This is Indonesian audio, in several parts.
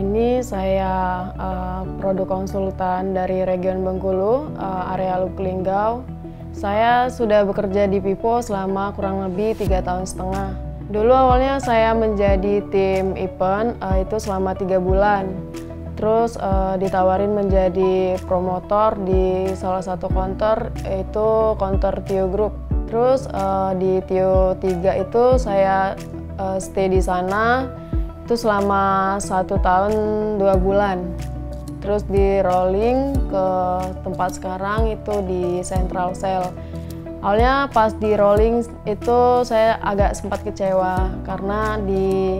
ini saya produk konsultan dari Region Bengkulu, area Lubuk Linggau. Saya sudah bekerja di Pipo selama kurang lebih 3,5 tahun. Dulu awalnya saya menjadi tim event itu selama 3 bulan. Terus ditawarin menjadi promotor di salah satu counter, yaitu counter Tio Group. Terus di Tio 3 itu saya stay di sana itu selama 1 tahun 2 bulan. Terus di rolling ke tempat sekarang itu di Central Cell. Awalnya pas di rolling itu saya agak sempat kecewa karena di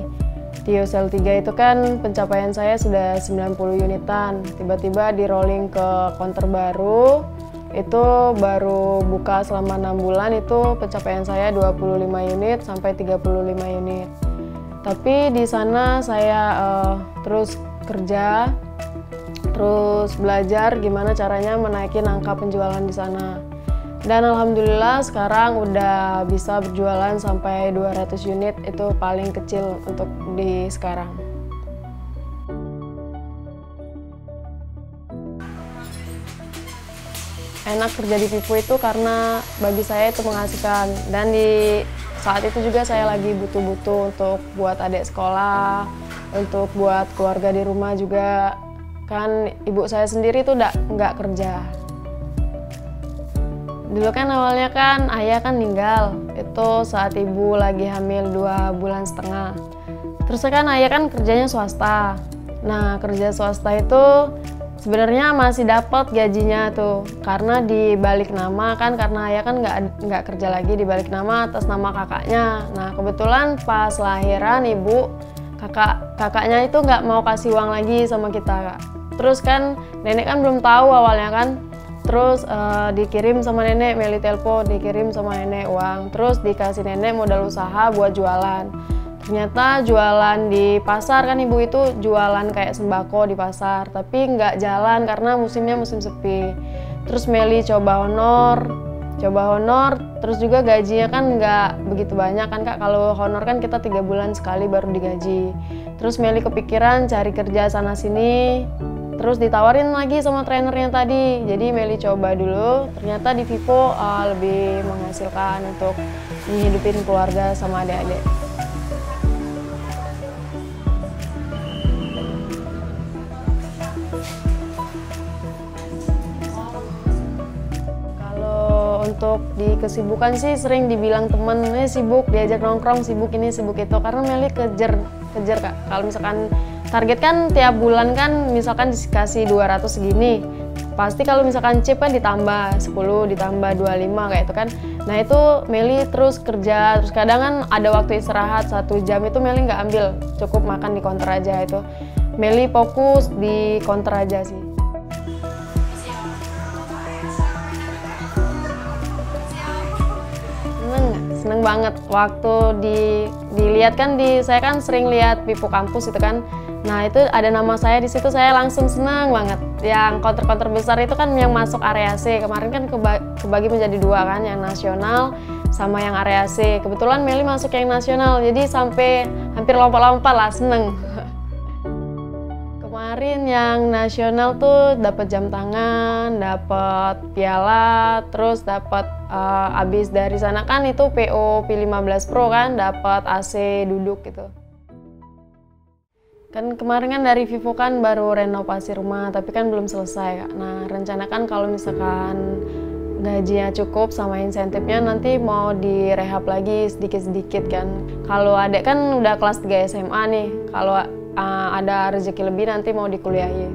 Tio Cell 3 itu kan pencapaian saya sudah 90 unitan. Tiba-tiba di rolling ke counter baru, itu baru buka selama 6 bulan, itu pencapaian saya 25 unit sampai 35 unit. Tapi di sana saya terus kerja, terus belajar gimana caranya menaikin angka penjualan di sana. Dan alhamdulillah sekarang udah bisa berjualan sampai 200 unit, itu paling kecil untuk di sekarang. Enak kerja di Pipo itu karena bagi saya itu menghasilkan, dan di saat itu juga saya lagi butuh-butuh untuk buat adik sekolah, untuk buat keluarga di rumah juga. Kan ibu saya sendiri tuh nggak kerja. Dulu kan awalnya kan ayah kan meninggal, itu saat ibu lagi hamil 2,5 bulan. Terus kan ayah kan kerjanya swasta. Nah kerja swasta itu sebenarnya masih dapat gajinya tuh, karena dibalik nama kan, karena ayah kan nggak kerja lagi, dibalik nama atas nama kakaknya. Nah kebetulan pas lahiran ibu, kakaknya itu nggak mau kasih uang lagi sama kita, Kak. Terus kan nenek kan belum tahu awalnya kan, terus dikirim sama nenek, Meli telepon, dikirim sama nenek uang, terus dikasih nenek modal usaha buat jualan. Ternyata jualan di pasar kan, ibu itu jualan kayak sembako di pasar, tapi nggak jalan karena musimnya musim sepi. Terus Meli coba honor, terus juga gajinya kan nggak begitu banyak kan, Kak. Kalau honor kan kita 3 bulan sekali baru digaji. Terus Meli kepikiran cari kerja sana sini, terus ditawarin lagi sama trainernya tadi. Jadi Meli coba dulu, ternyata di Pipo lebih menghasilkan untuk menghidupin keluarga sama adik-adik. Untuk di kesibukan sih sering dibilang temen, sibuk, diajak nongkrong, sibuk ini, sibuk itu. Karena Meli kejar Kak. Kalau misalkan target kan tiap bulan kan misalkan dikasih 200 segini. Pasti kalau misalkan chip kan ditambah 10, ditambah 25 kayak itu kan. Nah itu Meli terus kerja, terus kadang kan ada waktu istirahat 1 jam itu Meli nggak ambil, cukup makan di counter aja itu. Meli fokus di counter aja sih. Seneng banget waktu dilihat kan, saya kan sering lihat Pipo kampus itu kan. Nah itu ada nama saya di situ, saya langsung seneng banget. Yang counter-counter besar itu kan yang masuk area C, kemarin kan kebagi menjadi 2 kan, yang nasional sama yang area C. Kebetulan Meli masuk yang nasional, jadi sampai hampir lompat-lompat lah, seneng. Kemarin yang nasional tuh dapat jam tangan, dapat piala, terus dapat abis dari sana kan itu PO P15 Pro kan, dapat AC duduk gitu. Kan kemarin kan dari Vivo kan baru renovasi rumah, tapi kan belum selesai, Kak. Nah rencana kan kalau misalkan gajinya cukup sama insentifnya nanti mau direhab lagi sedikit-sedikit kan. Kalau adek kan udah kelas 3 SMA nih, kalau ada rezeki lebih nanti mau dikuliahin.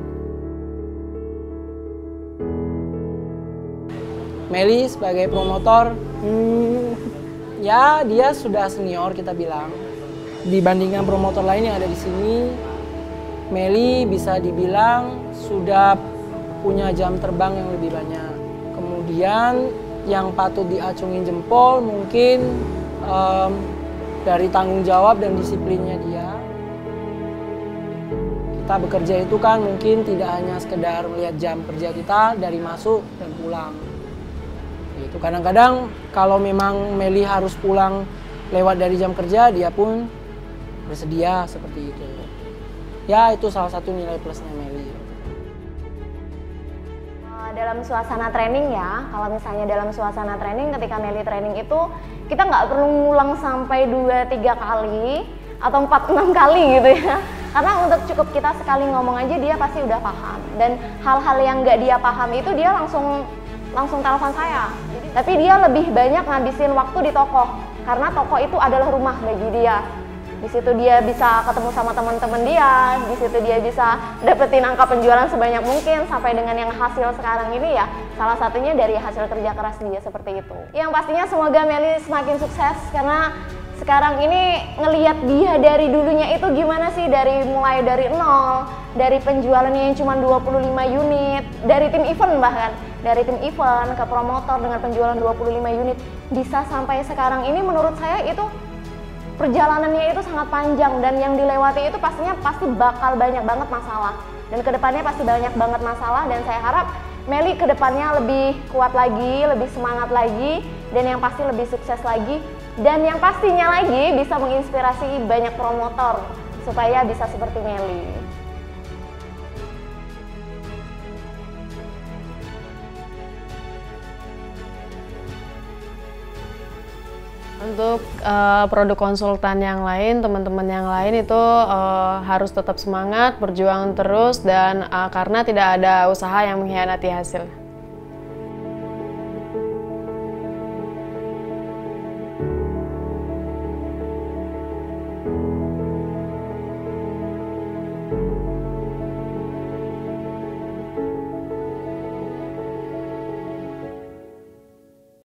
Meli sebagai promotor, ya dia sudah senior kita bilang. Dibandingkan promotor lain yang ada di sini, Meli bisa dibilang sudah punya jam terbang yang lebih banyak. Kemudian yang patut diacungin jempol mungkin dari tanggung jawab dan disiplinnya dia. Kita bekerja itu kan mungkin tidak hanya sekedar melihat jam kerja kita dari masuk dan pulang. Gitu. Kadang-kadang kalau memang Meli harus pulang lewat dari jam kerja, dia pun bersedia seperti itu. Ya itu salah satu nilai plusnya Meli. Dalam suasana training ya, kalau misalnya dalam suasana training ketika Meli training itu kita nggak perlu ngulang sampai 2-3 kali atau 4-6 kali gitu ya, karena untuk cukup kita sekali ngomong aja dia pasti udah paham, dan hal-hal yang nggak dia paham itu dia langsung telepon saya. Tapi dia lebih banyak ngabisin waktu di toko, karena toko itu adalah rumah bagi dia. Di situ dia bisa ketemu sama teman-teman dia, di situ dia bisa dapetin angka penjualan sebanyak mungkin sampai dengan yang hasil sekarang ini ya, salah satunya dari hasil kerja keras dia seperti itu. Yang pastinya semoga Meli semakin sukses, karena sekarang ini ngelihat dia dari dulunya itu gimana sih, mulai dari nol, dari penjualannya yang cuma 25 unit, dari tim event bahkan, dari tim event ke promotor dengan penjualan 25 unit, bisa sampai sekarang ini menurut saya itu perjalanannya itu sangat panjang, dan yang dilewati itu pasti bakal banyak banget masalah, dan kedepannya pasti banyak banget masalah, dan saya harap Meli kedepannya lebih kuat lagi, lebih semangat lagi, dan yang pasti lebih sukses lagi, dan yang pastinya lagi bisa menginspirasi banyak promotor supaya bisa seperti Meli. Untuk produk konsultan yang lain, teman-teman yang lain itu harus tetap semangat, berjuang terus, dan karena tidak ada usaha yang mengkhianati hasil.